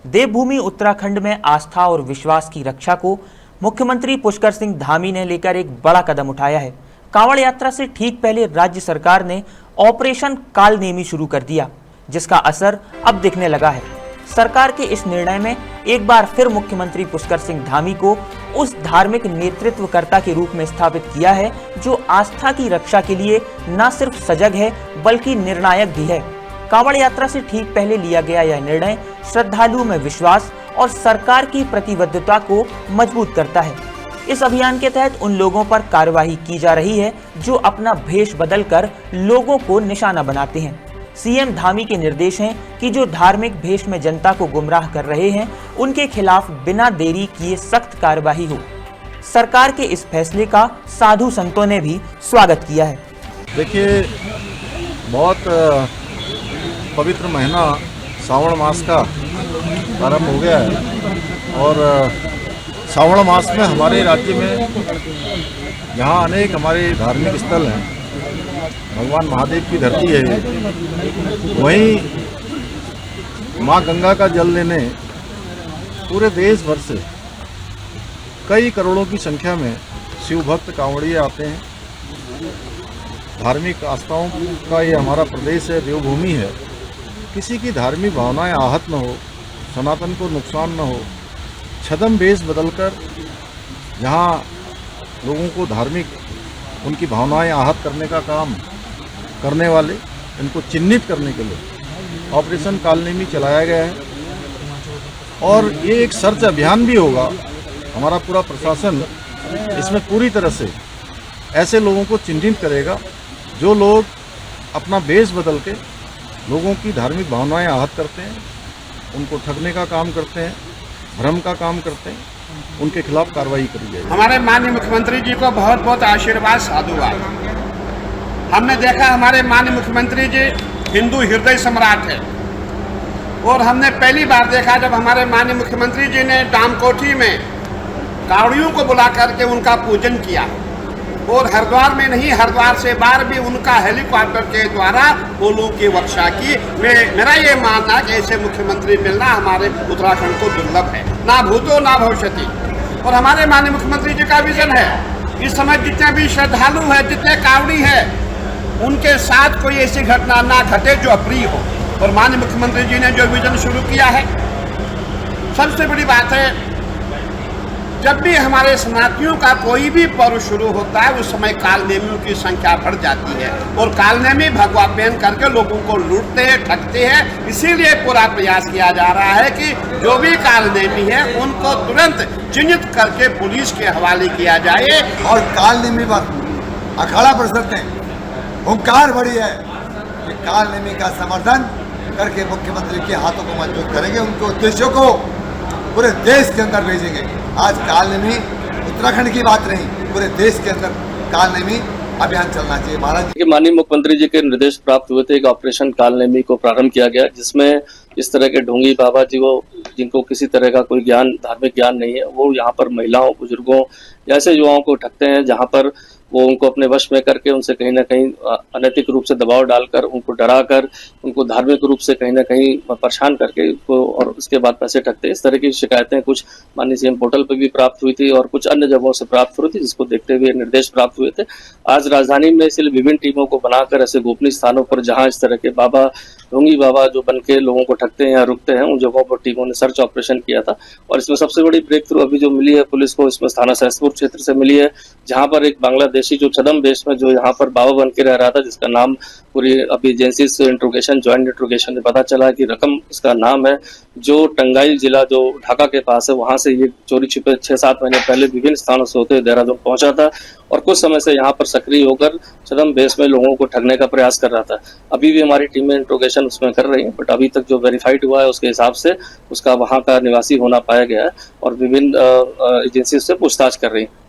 देवभूमि उत्तराखंड में आस्था और विश्वास की रक्षा को मुख्यमंत्री पुष्कर सिंह धामी ने लेकर एक बड़ा कदम उठाया है। कांवड़ यात्रा से ठीक पहले राज्य सरकार ने ऑपरेशन कालनेमी शुरू कर दिया, जिसका असर अब दिखने लगा है। सरकार के इस निर्णय में एक बार फिर मुख्यमंत्री पुष्कर सिंह धामी को उस धार्मिक नेतृत्वकर्ता के रूप में स्थापित किया है जो आस्था की रक्षा के लिए न सिर्फ सजग है बल्कि निर्णायक भी है। कांवड़ यात्रा से ठीक पहले लिया गया यह निर्णय श्रद्धालुओं में विश्वास और सरकार की प्रतिबद्धता को मजबूत करता है। इस अभियान के तहत उन लोगों पर कार्यवाही की जा रही है जो अपना भेष बदलकर लोगों को निशाना बनाते हैं। सीएम धामी के निर्देश हैं कि जो धार्मिक भेष में जनता को गुमराह कर रहे हैं उनके खिलाफ बिना देरी किए सख्त कार्यवाही हो। सरकार के इस फैसले का साधु संतों ने भी स्वागत किया है। देखिए, बहुत पवित्र महीना श्रावण मास का प्रारंभ हो गया है और श्रावण मास में हमारे राज्य में यहाँ अनेक हमारे धार्मिक स्थल हैं। भगवान महादेव की धरती है ये। वहीं माँ गंगा का जल लेने पूरे देश भर से कई करोड़ों की संख्या में शिव भक्त कांवड़िए आते हैं। धार्मिक आस्थाओं का ये हमारा प्रदेश है, देवभूमि है। किसी की धार्मिक भावनाएं आहत न हो, सनातन को नुकसान न हो, छद्म वेश बदलकर यहाँ लोगों को धार्मिक उनकी भावनाएं आहत करने का काम करने वाले, इनको चिन्हित करने के लिए ऑपरेशन कालनेमी चलाया गया है। और ये एक सर्च अभियान भी होगा। हमारा पूरा प्रशासन इसमें पूरी तरह से ऐसे लोगों को चिन्हित करेगा जो लोग अपना वेश बदल के लोगों की धार्मिक भावनाएं आहत करते हैं, उनको ठगने का काम करते हैं, भ्रम का काम करते हैं, उनके खिलाफ कार्रवाई करी जाएगी। हमारे माननीय मुख्यमंत्री जी को बहुत बहुत आशीर्वाद, साधुवाद। हमने देखा हमारे माननीय मुख्यमंत्री जी हिंदू हृदय सम्राट है और हमने पहली बार देखा जब हमारे माननीय मुख्यमंत्री जी ने डामकोठी में कावड़ियों को बुला करके उनका पूजन किया और हरिद्वार में नहीं, हरिद्वार से बाहर भी उनका हेलीकॉप्टर के द्वारा फूलों की वर्षा की। मेरा ये मानना कि ऐसे मुख्यमंत्री मिलना हमारे उत्तराखंड को दुर्लभ है, ना भूतो ना भविष्यति। और हमारे माननीय मुख्यमंत्री जी का विजन है इस समय जितने भी श्रद्धालु है, जितने कावड़ी है, उनके साथ कोई ऐसी घटना ना घटे जो अप्रिय हो। और माननीय मुख्यमंत्री जी ने जो विजन शुरू किया है, सबसे बड़ी बात है, जब भी हमारे सनातनियों का कोई भी पर्व शुरू होता है उस समय कालनेमियों की संख्या बढ़ जाती है और कालनेमी भगवा पहन करके लोगों को लूटते हैं, ठगते हैं। इसीलिए पूरा प्रयास किया जा रहा है कि जो भी कालनेमी है उनको तुरंत चिन्हित करके पुलिस के हवाले किया जाए। और कालनेमी पर अखाड़ा प्रस्तुत है, हुंकार बड़ी है कि कालनेमी का समर्थन करके मुख्यमंत्री के हाथों को मजबूत करेंगे, उनके उद्देश्यों को पूरे देश के अंदर भेजेंगे। आज कालनेमी उत्तराखंड की बात नहीं, पूरे देश के अंदर कालनेमी अभियान चलना चाहिए। महाराज माननीय मुख्यमंत्री जी के निर्देश प्राप्त हुए थे कि ऑपरेशन कालनेमी को प्रारंभ किया गया, जिसमें इस तरह के ढोंगी बाबा जी वो जिनको किसी तरह का कोई ज्ञान, धार्मिक ज्ञान नहीं है, वो यहाँ पर महिलाओं, बुजुर्गों या ऐसे युवाओं को ठगते हैं जहाँ पर वो उनको अपने वश में करके उनसे कहीं ना कहीं अनैतिक रूप से दबाव डालकर, उनको डराकर, उनको धार्मिक रूप से कहीं ना कहीं परेशान करके उनको और उसके बाद पैसे ठगते हैं। इस तरह की शिकायतें कुछ माननीय सीएम पोर्टल पर भी प्राप्त हुई थी और कुछ अन्य जगहों से प्राप्त हुई थी, जिसको देखते हुए निर्देश प्राप्त हुए थे। आज राजधानी में इसलिए विभिन्न टीमों को बनाकर ऐसे गोपनीय स्थानों पर जहाँ इस तरह के बाबा, ढोंगी बाबा जो बन के लोगों को ठगते हैं या रुकते हैं, उन जगहों पर टीमों ने सर्च ऑपरेशन किया था। और इसमें सबसे बड़ी ब्रेक थ्रू अभी जो मिली है पुलिस को, इसमें थाना सहसपुर क्षेत्र से मिली है, जहां पर एक बांग्लादेशी जो छद्म वेश में जो यहाँ पर बाबा बन के रह रहा था, जिसका नाम पूरी अभी एजेंसी से इंट्रोगेशन, ज्वाइंट इंट्रोगेशन में पता चला कि रकम इसका नाम है, जो टंगाइल जिला जो ढाका के पास है, वहां से ये चोरी छिपे 6-7 महीने पहले विभिन्न स्थानों से होते हुए देहरादून पहुंचा था और कुछ समय से यहाँ पर सक्रिय होकर छद्म वेश में लोगों को ठगने का प्रयास कर रहा था। अभी भी हमारी टीमें इंट्रोगेशन उसमें कर रही है, बट अभी तक जो वेरीफाइड हुआ है उसके हिसाब से उसका वहां का निवासी होना पाया गया है और विभिन्न एजेंसी से पूछताछ कर रही है।